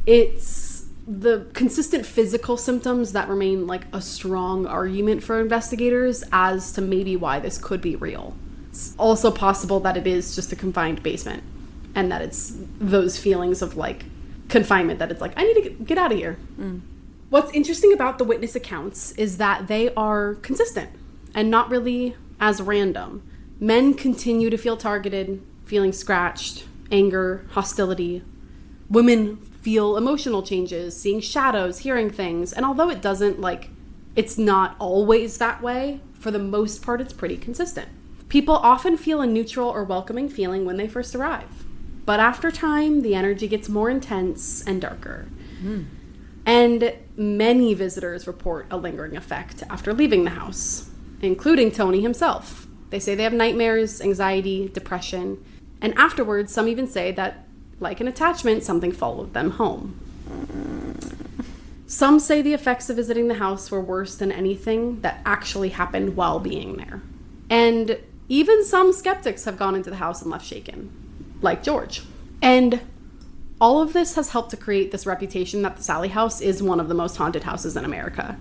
it's the consistent physical symptoms that remain, like, a strong argument for investigators as to maybe why this could be real. It's also possible that it is just a confined basement, and that it's those feelings of, like, confinement, that it's like, I need to get out of here. What's interesting about the witness accounts is that they are consistent and not really as random. Men continue to feel targeted, feeling scratched, anger, hostility. Women feel emotional changes, seeing shadows, hearing things. And although it doesn't, like, it's not always that way, for the most part, it's pretty consistent. People often feel a neutral or welcoming feeling when they first arrive. But after time, the energy gets more intense and darker. And many visitors report a lingering effect after leaving the house, including Tony himself. They say they have nightmares, anxiety, depression, and afterwards, some even say that, like an attachment, something followed them home. Some say the effects of visiting the house were worse than anything that actually happened while being there. And even some skeptics have gone into the house and left shaken, like George. And all of this has helped to create this reputation that the Sallie House is one of the most haunted houses in America.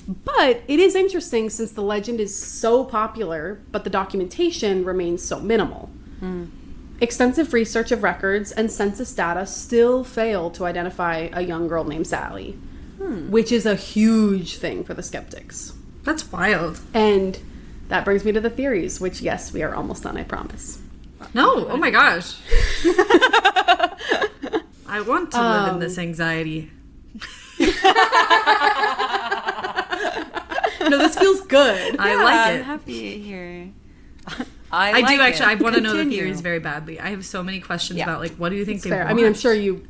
But it is interesting since the legend is so popular, but the documentation remains so minimal. Extensive research of records and census data still fail to identify a young girl named Sallie, which is a huge thing for the skeptics. That's wild. And that brings me to the theories, which, yes, we are almost done, I promise. No, oh my gosh. I want to live in this anxiety. No, this feels good. I like it. I'm happy here. I do actually. I want to know the Continue. theories very badly. I have so many questions Yeah. about, like, what do you think they Fair. want? I mean, I'm sure you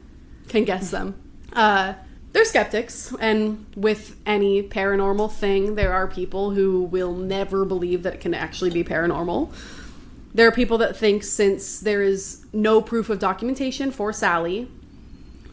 can guess them. They're skeptics, and with any paranormal thing, there are people who will never believe that it can actually be paranormal. There are people that think, since there is no proof of documentation for Sallie,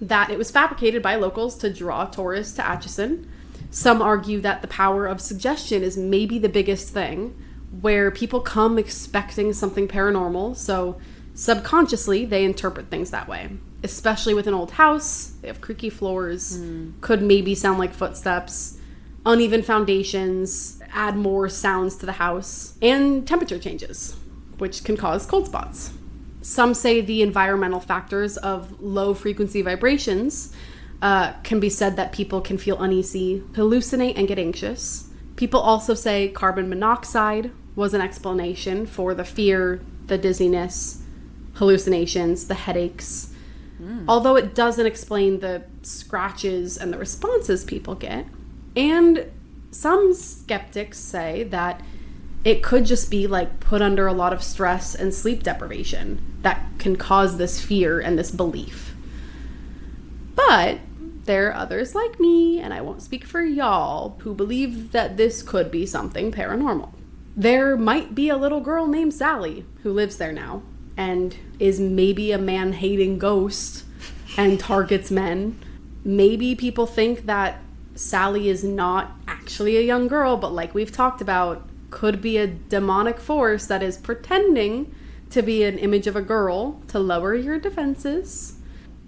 that it was fabricated by locals to draw tourists to Atchison. Some argue that the power of suggestion is maybe the biggest thing, where people come expecting something paranormal, so subconsciously they interpret things that way. Especially with an old house, they have creaky floors, could maybe sound like footsteps. uneven foundations add more sounds to the house, and temperature changes, which can cause cold spots. Some say the environmental factors of low frequency vibrations can be said that people can feel uneasy, hallucinate, and get anxious. People also say carbon monoxide was an explanation for the fear, the dizziness, hallucinations, the headaches. Although it doesn't explain the scratches and the responses people get. And some skeptics say that it could just be like put under a lot of stress and sleep deprivation that can cause this fear and this belief. But there are others like me, and I won't speak for y'all, who believe that this could be something paranormal. There might be a little girl named Sallie who lives there now and is maybe a man-hating ghost and targets men. Maybe people think that Sallie is not actually a young girl, but like we've talked about, could be a demonic force that is pretending to be an image of a girl to lower your defenses.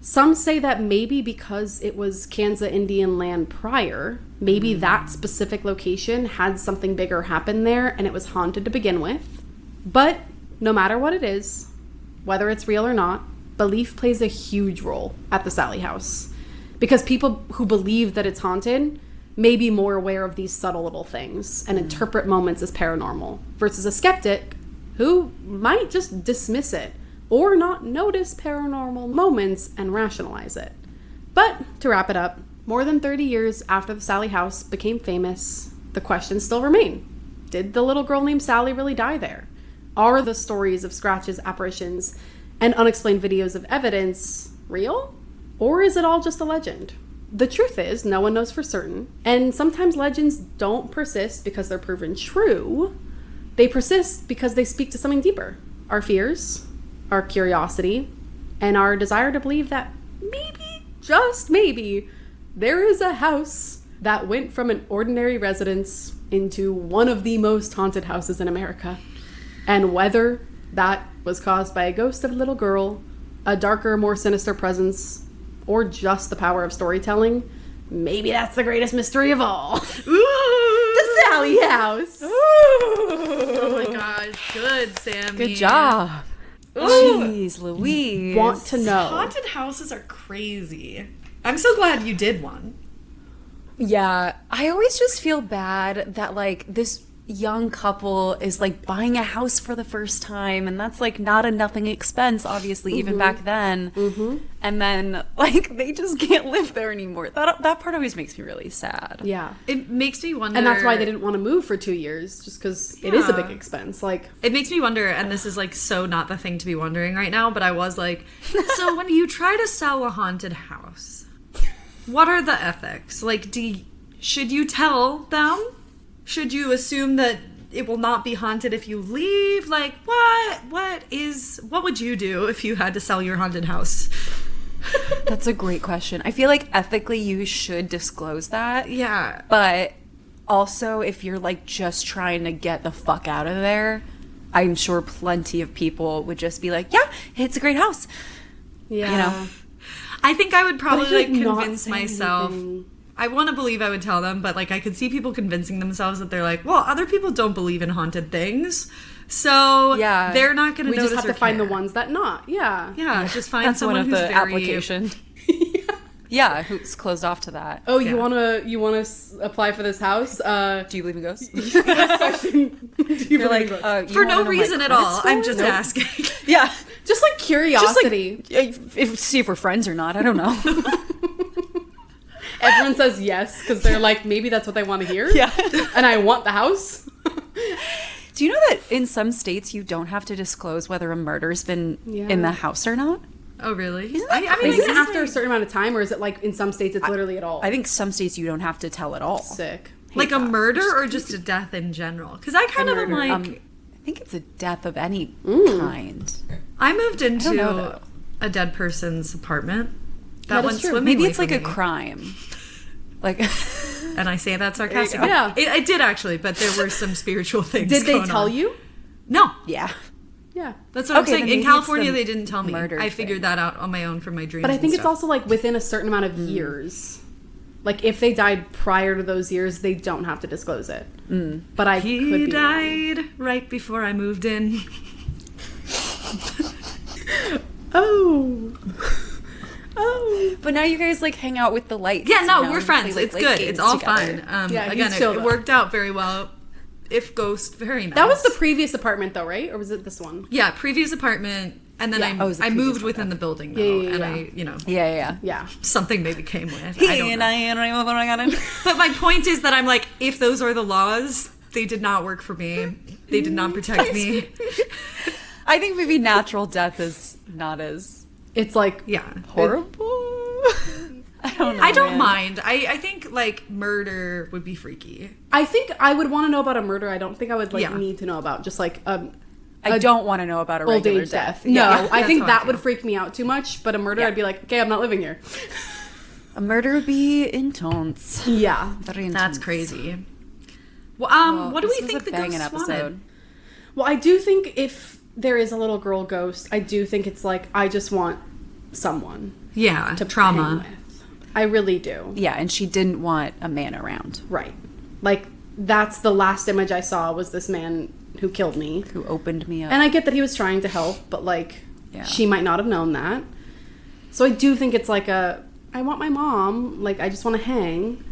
Some say that maybe because it was Kansas Indian land prior, maybe that specific location had something bigger happen there and it was haunted to begin with. But no matter what it is, whether it's real or not, belief plays a huge role at the Sallie House. Because people who believe that it's haunted may be more aware of these subtle little things and interpret moments as paranormal, versus a skeptic who might just dismiss it or not notice paranormal moments and rationalize it. But to wrap it up, more than 30 years after the Sallie House became famous, the questions still remain. Did the little girl named Sallie really die there? Are the stories of scratches, apparitions, and unexplained videos of evidence real? Or is it all just a legend? The truth is, no one knows for certain, and sometimes legends don't persist because they're proven true. They persist because they speak to something deeper. Our fears, our curiosity, and our desire to believe that maybe, just maybe, there is a house that went from an ordinary residence into one of the most haunted houses in America. And whether that was caused by a ghost of a little girl, a darker, more sinister presence, or just the power of storytelling, maybe that's the greatest mystery of all. Ooh! The Sallie House! Ooh. Oh my gosh, good, Sammy. Good job. Jeez Louise. Want to know. Haunted houses are crazy. I'm so glad you did one. Yeah, I always just feel bad that like this young couple is like buying a house for the first time, and that's like not a nothing expense, obviously, even back then. And then like they just can't live there anymore. That part always makes me really sad. Yeah. It makes me wonder. And that's why they didn't want to move for 2 years, just because it is a big expense. Like, it makes me wonder, and this is like so not the thing to be wondering right now, but I was like, so when you try to sell a haunted house, what are the ethics? Like, should you tell them? Should you assume that it will not be haunted if you leave? Like, what would you do if you had to sell your haunted house? That's a great question. I feel like ethically you should disclose that. Yeah. But also if you're like just trying to get the fuck out of there, I'm sure plenty of people would just be like, yeah, it's a great house. yeah. You know? I think I would probably like not convince say myself. anything. I want to believe I would tell them, but like I could see people convincing themselves that they're like, well, other people don't believe in haunted things, so Yeah. they're not going to We notice. just have or to find the care. ones that not. Yeah. Yeah, just find That's one someone of who's the very application. Yeah, who's closed off to that. Oh, Yeah. you wanna apply for this house? Do you believe in ghosts? You're like, like, you for want no them, reason like, at credit all. score? I'm just Nope. asking. Yeah. just like curiosity. Just like, see if we're friends or not. I don't know. Everyone says yes because they're like, maybe that's what they want to hear. Yeah. And I want the house. Do you know that in some states you don't have to disclose whether a murder's been in the house or not? Oh, really? that I mean, Is it I guess after a certain amount of time, or is it like in some states it's literally at all? I think some states you don't have to tell at all. Sick. like Hate a that. murder or just a death in general? Because I kind of am murder. like, I think it's a death of any kind. I moved don't know, into though. a dead person's apartment. That That is went true. swimmingly Maybe it's for like a me. crime. Like, And I say that sarcastically. Yeah. I did actually, but there were some spiritual things. Did they going tell on. you? No. yeah. Yeah. That's what Okay, I'm saying. then In maybe it's California, the they didn't tell me. murder I thing. figured that out on my own from my dreams. But I think and it's stuff. also like within a certain amount of years. Like, if they died prior to those years, they don't have to disclose it. But I could be He wrong. died right before I moved in. Oh. But now you guys like hang out with the lights. Yeah, no, you know, we're and friends. play, It's like, good. games It's all together. fun. Yeah, Again, he's chilled it up. worked out very well. If ghost, very nice. That was the previous apartment, though, right? Or was it this one? Yeah, previous apartment. And then Yeah. Oh, it was the I previous moved one, within the building, though. Yeah, and yeah. I, you know, Yeah. something maybe came with. I don't know. know. But my point is that I'm like, if those are the laws, they did not work for me. They did not protect me. I think maybe natural death is not as It's like, Yeah. horrible. I don't know. I don't man. mind. I think, like, murder would be freaky. I think I would want to know about a murder. I don't think I would, like, Yeah. need to know about just, like, I don't want to know about a old regular age death. death. No, Yeah, I that's think how I that would feel. freak me out too much. But a murder, Yeah. I'd be like, okay, I'm not living here. A murder would be intense. Yeah. Very intense. That's crazy. Well, what do this we was think a the banging ghost episode. wanted? Well, I do think if there is a little girl ghost, I do think it's like, I just want someone Yeah, to trauma. hang with. I really do. Yeah, and she didn't want a man around Right. Like, that's the last image I saw was this man who killed me. who opened me up. And I get that he was trying to help, but, like, Yeah. she might not have known that. So I do think it's like I want my mom. Like, I just want to hang.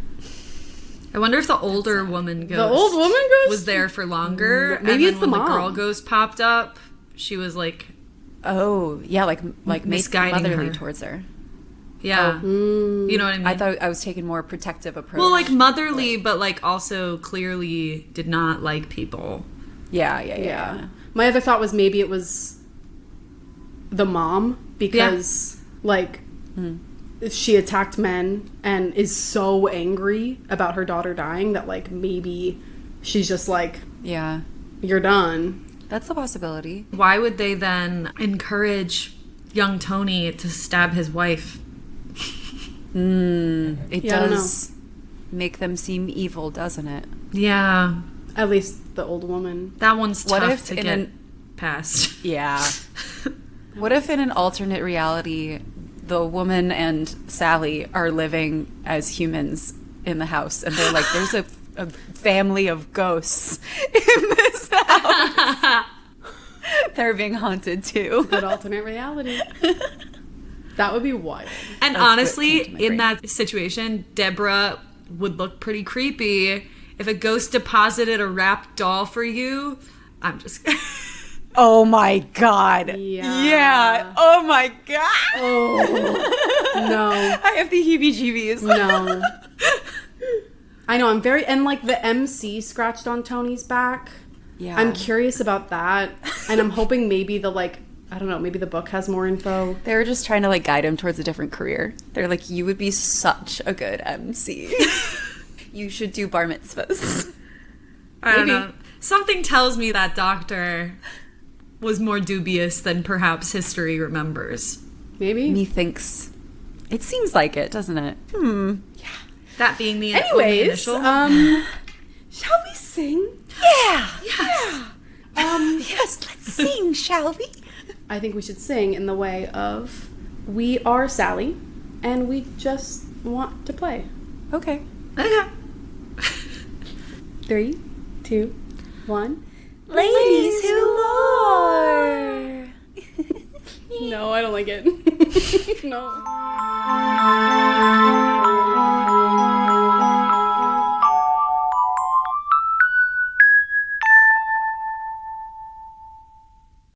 I wonder if the older woman ghost The old woman ghost? was there for longer. Maybe and it's then the when mom. the girl ghost popped up, she was like, oh, yeah, like Misguiding motherly her. towards her. yeah. You know what I mean? I thought I was taking more protective approach. well, like motherly, but like also clearly did not like people. Yeah. My other thought was maybe it was the mom because, like, she attacked men and is so angry about her daughter dying that, like, maybe she's just like, Yeah. you're done. That's a possibility. Why would they then encourage young Tony to stab his wife? It Yeah, I don't does make them seem evil, doesn't it? Yeah, At least the old woman. that one's What tough if to in get an- past. Yeah. What if in an alternate reality, the woman and Sally are living as humans in the house, and they're like, there's a family of ghosts in this house. They're being haunted too. Good alternate reality. That would be wild. And That's what honestly, came to my in brain. that situation, Deborah would look pretty creepy. If a ghost deposited a wrapped doll for you, I'm just... Oh my god. Yeah. Oh my god. Oh, no. I have the heebie-jeebies. No. I know, I'm very... And, like, the MC scratched on Tony's back. Yeah. I'm curious about that. And I'm hoping maybe the, like... I don't know, maybe the book has more info. They were just trying to like guide him towards a different career. They're like, you would be such a good MC. You should do bar mitzvahs. I don't Maybe. know. Something tells me that doctor was more dubious than perhaps history remembers. Maybe? Methinks. It seems like it, doesn't it? That being the only Anyways, initial. shall we sing? Yeah. Yes, Let's sing, shall we? I think we should sing in the way of we are Sally and we just want to play. Okay. Okay. 3, 2, 1. Ladies who lore. No, I don't like it. No.